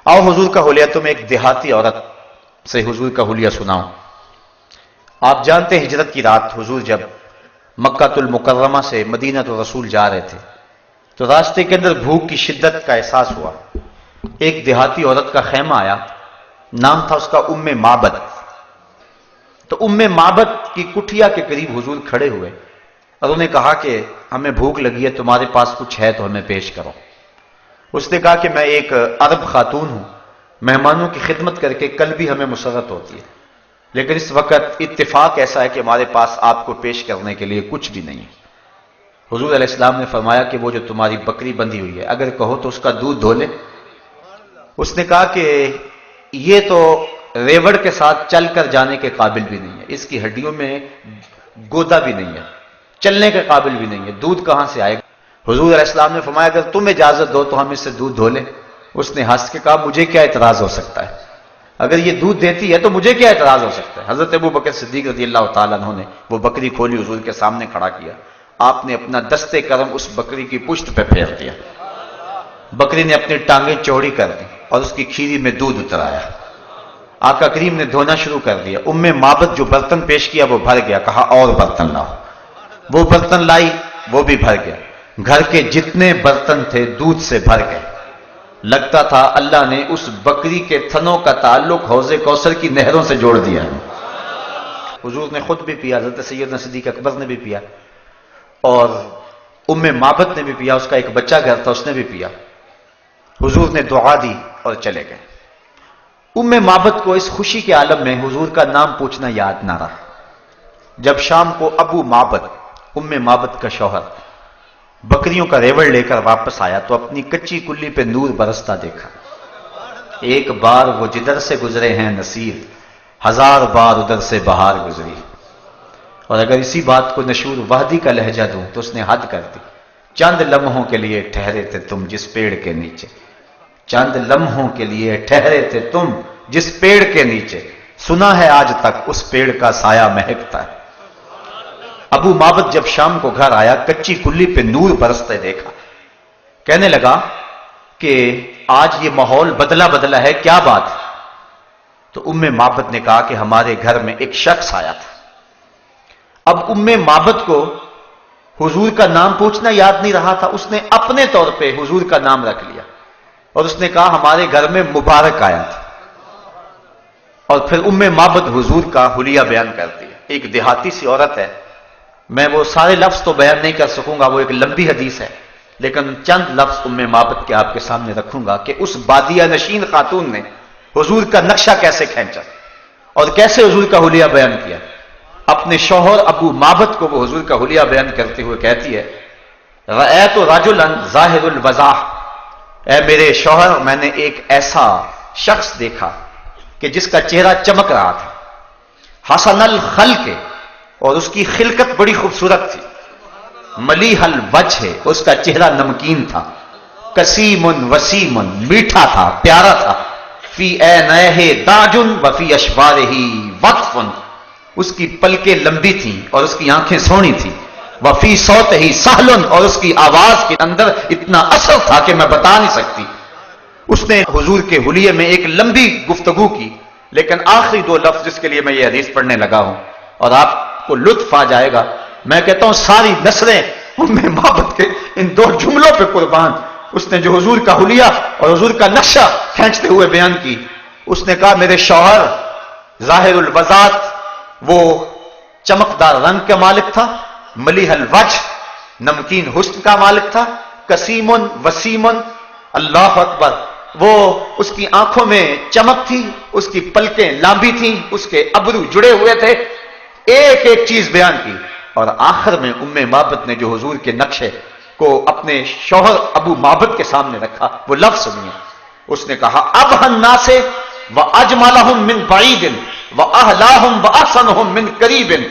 आओ हुजूर का हुलिया तुम्हें एक देहाती औरत से हुजूर का हुलिया सुनाऊं। आप जानते हैं हिजरत की रात हुजूर जब मक्कातुल मुकर्रमा से मदीना तो रसूल जा रहे थे तो रास्ते के अंदर भूख की शिद्दत का एहसास हुआ। एक देहाती औरत का खैमा आया, नाम था उसका उम्मे माबद। तो उम्मे माबद की कुटिया के करीब हुजूर खड़े हुए और उन्हें कहा कि हमें भूख लगी है, तुम्हारे पास कुछ है तो हमें पेश करो। उसने कहा कि मैं एक अरब खातून हूं, मेहमानों की खिदमत करके कल भी हमें मुसरत होती है, लेकिन इस वक्त इत्तेफाक ऐसा है कि हमारे पास आपको पेश करने के लिए कुछ भी नहीं है। हुजूर अलैहिस्सलाम ने फरमाया कि वो जो तुम्हारी बकरी बंधी हुई है, अगर कहो तो उसका दूध धो ले। उसने कहा कि ये तो रेवड़ के साथ चलकर जाने के काबिल भी नहीं है, इसकी हड्डियों में गोदा भी नहीं है, चलने के काबिल भी नहीं है, दूध कहां से आएगा। हुजूर अलैहिस्सलाम ने फरमाया अगर तुम इजाजत दो तो हम इससे दूध धो लें। उसने हंस के कहा मुझे क्या इतराज हो सकता है, अगर ये दूध देती है तो मुझे क्या इतराज हो सकता है। हजरत अबू बकर सिद्दीक रज़ियल्लाहु ताला अन्हु ने वो बकरी खोली, हुजूर के सामने खड़ा किया। आपने अपना दस्ते करम उस बकरी की पुश्त पे फेर दिया। बकरी ने अपनी टांगें चौड़ी कर दी और उसकी खीरी में दूध उतर आया। आका करीम ने धोना शुरू कर दिया। उम्मे माबद जो बर्तन पेश किया वो भर गया। कहा और बर्तन लाओ। वो बर्तन लाई, वो भी भर गया। घर के जितने बर्तन थे दूध से भर गए। लगता था अल्लाह ने उस बकरी के थनों का ताल्लुक हौज़े कौसर की नहरों से जोड़ दिया है। हुजूर ने खुद भी पिया, हज़रत सैयदना सिद्दीक़ अकबर ने भी पिया और उम्मे माबद ने भी पिया। उसका एक बच्चा घर था, उसने भी पिया। हुजूर ने दुआ दी और चले गए। उम्मे माबद को इस खुशी के आलम में हुजूर का नाम पूछना याद ना रहा। जब शाम को अबू माबद, उम्मे माबद का शौहर, बकरियों का रेवड़ लेकर वापस आया तो अपनी कच्ची कुल्ली पे नूर बरसता देखा। एक बार वो जिधर से गुजरे हैं नसीर, 1000 बार उधर से बहार गुजरी। और अगर इसी बात को नशूर वाहदी का लहजा दूं तो उसने हद कर दी। चंद लम्हों के लिए ठहरे थे तुम जिस पेड़ के नीचे, चंद लम्हों के लिए ठहरे थे तुम जिस पेड़ के नीचे, सुना है आज तक उस पेड़ का साया महकता है। अबू माबद जब शाम को घर आया, कच्ची कुल्ली पे नूर बरसते देखा। कहने लगा कि आज ये माहौल बदला बदला है, क्या बात। तो उम्मे माबद ने कहा कि हमारे घर में एक शख्स आया था। अब उम्मे माबद को हुजूर का नाम पूछना याद नहीं रहा था। उसने अपने तौर पे हुजूर का नाम रख लिया और उसने कहा हमारे घर में मुबारक आया था। और फिर उम्मे माबद हुजूर का हुलिया बयान कर दिया। एक देहाती सी औरत है, मैं वो सारे लफ्ज तो बयान नहीं कर सकूंगा, वो एक लंबी हदीस है, लेकिन चंद लफ्ज उम्मे माबद के आपके सामने रखूंगा कि उस बादिया नशीन खातून ने हुजूर का नक्शा कैसे खींचा और कैसे हुजूर का हुलिया बयान किया। अपने शौहर अबू माबद को वो हुजूर का हुलिया बयान करते हुए कहती है, रअयतु रजुलन ज़ाहिरुल वज़ाह, ऐ मेरे शौहर मैंने एक ऐसा शख्स देखा कि जिसका चेहरा चमक रहा था, हसनल खल्क़, और उसकी खिलकत बड़ी खूबसूरत थी, मलीहल वजह, उसका चेहरा नमकीन था, कसीमुन वसीमुन, मीठा था, प्यारा था, फी ऐनैहि दाजुन व फी अशवारिही वक्फुन, उसकी पलकें लंबी थी और उसकी आंखें सोहनी थी, वफी सौतिही सहलन, और उसकी आवाज के अंदर इतना असर था कि मैं बता नहीं सकती। उसने हुजूर के हुलिये में एक लंबी गुफ्तगू की, लेकिन आखिरी 2 लफ्ज जिसके लिए मैं ये हदीस पढ़ने लगा हूं और आपको लुत्फ आ जाएगा, मैं कहता हूं सारी नस्लें उम्मे माबद के इन 2 जुमलों पे कुर्बान। उसने जो हुजूर का हुलिया और हुजूर का नक्शा खींचते हुए बयान की, उसने कहा मेरे शौहर जाहिरुल वज़ात, वो चमकदार रंग का मालिक था, मलीहल वजह, नमकीन हुस्न का मालिक था, कसीमुन वसीमुन, अल्लाह अकबर, वो उसकी आंखों में चमक थी, उसकी पलकें लांबी थी, उसके अबरू जुड़े हुए थे। एक एक चीज बयान की और आखिर में उम्मे माबद ने जो हुजूर के नक्शे को अपने शौहर अबू माबद के सामने रखा, वो लफ्ज सुनिए। उसने कहा अब हन्ना से व अजमलहुम मिन बईदिन व अहलाहुम व अहसनुहुम मिन करीबिन,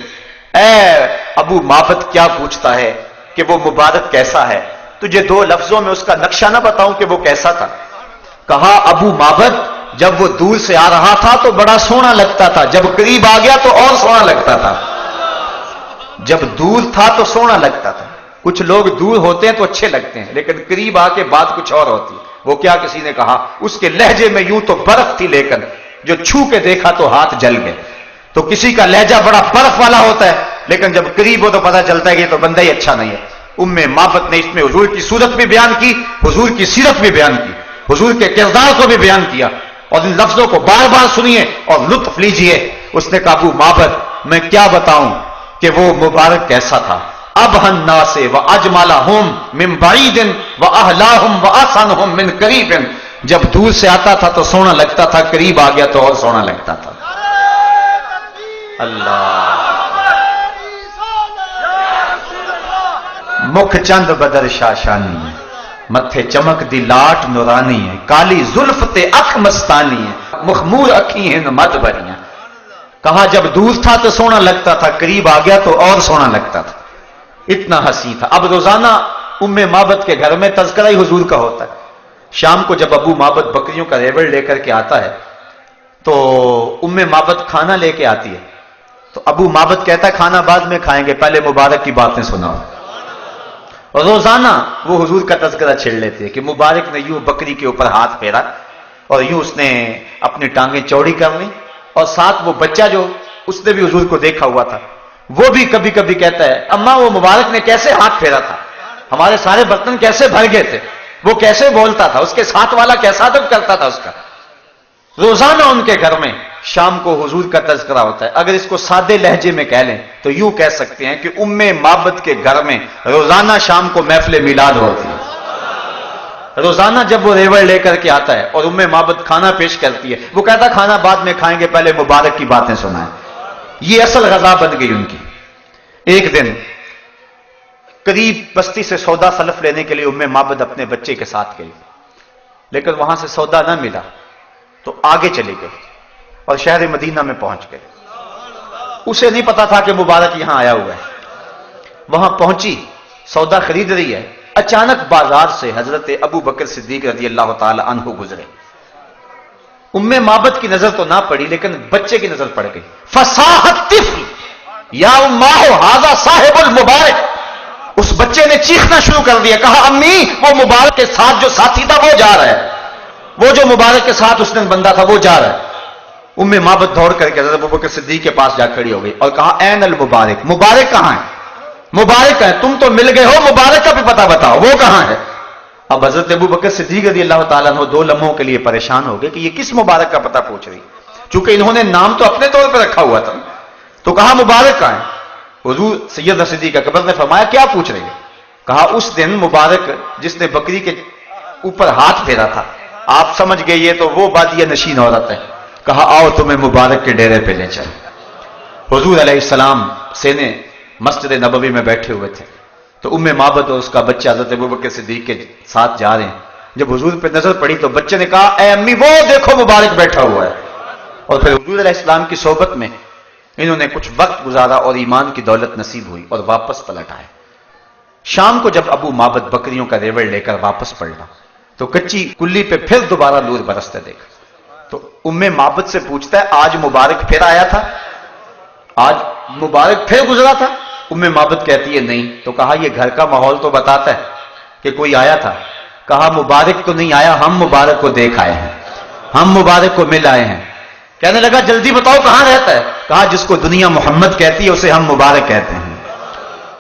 ऐ अबू माबद क्या पूछता है कि वो मुबारक कैसा है, तुझे 2 लफ्जों में उसका नक्शा ना बताऊं कि वो कैसा था। कहा अबू माबद जब वो दूर से आ रहा था तो बड़ा सोहना लगता था, जब करीब आ गया तो और सोहना लगता था। जब दूर था तो सोहना लगता था। कुछ लोग दूर होते हैं तो अच्छे लगते हैं, लेकिन करीब आके बात कुछ और होती है। وہ کیا کسی نے کہا، اس کے لہجے میں یوں تو برف تھی لیکن جو چھو کے دیکھا تو ہاتھ جل گئے. تو کسی کا لہجہ بڑا برف والا ہوتا ہے لیکن جب قریب ہو تو پتہ چلتا ہے کہ یہ تو بندہ ہی اچھا نہیں ہے. معبد نے اس میں حضور کی صورت بھی بیان کی، حضور کی سیرت بھی بیان کی، حضور کے کردار کو بھی بیان کیا، اور ان لفظوں کو بار بار سنیے اور لطف لیجئے. اس نے کہا ابو معبد میں کیا بتاؤں کہ وہ مبارک کیسا تھا. ابہ الناس واجملہم من بعید واحلاہم واحسنہم من قریب. جب دور سے آتا تھا تو سونا لگتا تھا، قریب آ گیا تو اور سونا لگتا تھا. اللہ مکھ چند بدر شاشانی ہے، متھے چمک دی لاٹ نورانی ہے، کالی زلف تے اکھ مستانی ہے، مخمور اکھی ہیں مد بریاں. کہا جب دور تھا تو سونا لگتا تھا، قریب آ گیا تو اور سونا لگتا تھا. اتنا حسین تھا. اب روزانہ معبد کے گھر میں تذکرہ ہی حضور کا ہوتا ہے. شام کو جب ابو معبد بکریوں کا ریوڑ لے کر کے آتا ہے تو معبد کھانا لے کے آتی ہے. تو ابو معبد کہتا ہے کھانا بعد میں کھائیں گے، پہلے مبارک کی باتیں سناؤ. اور روزانہ وہ حضور کا تذکرہ چھیڑ لیتے ہیں کہ مبارک نے یوں بکری کے اوپر ہاتھ پھیرا اور یوں اس نے اپنی ٹانگیں چوڑی کر لی، اور ساتھ وہ بچہ جو اس نے بھی حضور کو دیکھا ہوا تھا وہ بھی کبھی کبھی کہتا ہے اماں وہ مبارک نے کیسے ہاتھ پھیرا تھا، ہمارے سارے برتن کیسے بھر گئے تھے، وہ کیسے بولتا تھا، اس کے ساتھ والا کیسا ادب کرتا تھا اس کا. روزانہ ان کے گھر میں شام کو حضور کا تذکرہ ہوتا ہے. اگر اس کو سادے لہجے میں کہہ لیں تو یوں کہہ سکتے ہیں کہ معبد کے گھر میں روزانہ شام کو محفل میلاد ہوتی ہے. روزانہ جب وہ ریوڑ لے کر کے آتا ہے اور معبد کھانا پیش کرتی ہے، وہ کہتا کھانا بعد میں کھائیں گے، پہلے مبارک کی باتیں سنائیں. یہ اصل غذا بن گئی ان کی. ایک دن قریب بستی سے سودا سلف لینے کے لیے معبد اپنے بچے کے ساتھ گئی، لیکن وہاں سے سودا نہ ملا تو آگے چلی گئی اور شہر مدینہ میں پہنچ گئے. اسے نہیں پتا تھا کہ مبارک یہاں آیا ہوا ہے. وہاں پہنچی، سودا خرید رہی ہے، اچانک بازار سے حضرت ابو بکر صدیق رضی اللہ تعالی عنہ گزرے. معبد کی نظر تو نہ پڑی لیکن بچے کی نظر پڑ گئی. فصاح الطفل یا اماہ ھذا صاحب المبارک. اس بچے نے چیخنا شروع کر دیا، کہا امی وہ مبارک کے ساتھ جو ساتھی تھا وہ جا رہا ہے، وہ جو مبارک کے ساتھ اس نے بندہ تھا وہ جا رہا ہے. معبد دوڑ کر کے حضرت ابوبکر صدیق کے پاس جا کھڑی ہو گئی اور کہا این المبارک، مبارک کہاں ہے، مبارک ہے، تم تو مل گئے ہو، مبارک کا بھی پتہ بتاؤ وہ کہاں ہے. اب حضرت ابوبکر صدیق رضی اللہ تعالیٰ عنہ 2 لمحوں کے لیے پریشان ہو گئے کہ یہ کس مبارک کا پتہ پوچھ رہی، چونکہ انہوں نے نام تو اپنے طور پہ رکھا ہوا تھا. تو کہا مبارک کہاں ہے. حضور سیدنا صدیق اکبر نے فرمایا کیا پوچھ رہی ہے. کہا اس دن مبارک جس نے بکری کے اوپر ہاتھ پھیرا تھا، آپ سمجھ گئے یہ تو وہ بادیہ نشین عورت ہے. کہا آؤ تمہیں مبارک کے ڈیرے پہ لے چل. حضور علیہ السلام سینے مسجد نبوی میں بیٹھے ہوئے تھے تو معبد اور اس کا بچہ حضرت ابوبکر صدیق کے ساتھ جا رہے ہیں. جب حضور پہ نظر پڑی تو بچے نے کہا اے امی وہ دیکھو مبارک بیٹھا ہوا ہے. اور پھر حضور علیہ السلام کی صحبت میں انہوں نے کچھ وقت گزارا اور ایمان کی دولت نصیب ہوئی اور واپس پلٹ آئے. شام کو جب معبد بکریوں کا ریوڑ لے کر واپس پلٹا تو کچی کلی پہ پھر دوبارہ نور برستے دیکھا. تو معبد سے پوچھتا ہے آج مبارک پھر آیا تھا، آج مبارک پھر گزرا تھا. معبد کہتی ہے نہیں. تو کہا یہ گھر کا ماحول تو بتاتا ہے کہ کوئی آیا تھا. کہا مبارک تو نہیں آیا، ہم مبارک کو دیکھ آئے ہیں، ہم مبارک کو مل آئے ہیں. کہنے لگا جلدی بتاؤ کہاں رہتا ہے. کہا جس کو دنیا محمد کہتی ہے اسے ہم مبارک کہتے ہیں.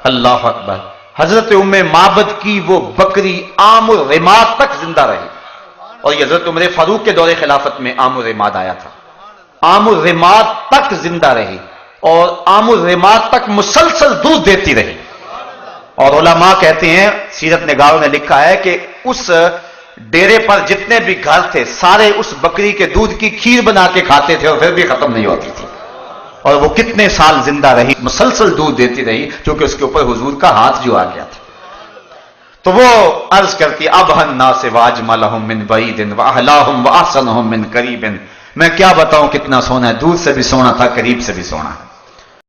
اللہ اکبر. حضرت معبد کی وہ بکری عام الرماد تک زندہ رہی. اور یہ حضرت عمر فاروق کے دور خلافت میں عام الرماد آیا تھا. عام الرماد تک زندہ رہی اور عام الرماد تک مسلسل دودھ دیتی رہی. اور علماء کہتے ہیں، سیرت نگاروں نے لکھا ہے کہ اس ڈیرے پر جتنے بھی گھر تھے سارے اس بکری کے دودھ کی کھیر بنا کے کھاتے تھے اور پھر بھی ختم نہیں ہوتی تھی. اور وہ کتنے سال زندہ رہی، مسلسل دودھ دیتی رہی، کیونکہ اس کے اوپر حضور کا ہاتھ جو آ گیا تھا. تو وہ عرض کرتی ابہ الناس واجملہم من بعید واحلاہم واحسنہم من قریب. میں کیا بتاؤں کتنا سونا ہے، دور سے بھی سونا تھا، قریب سے بھی سونا ہے.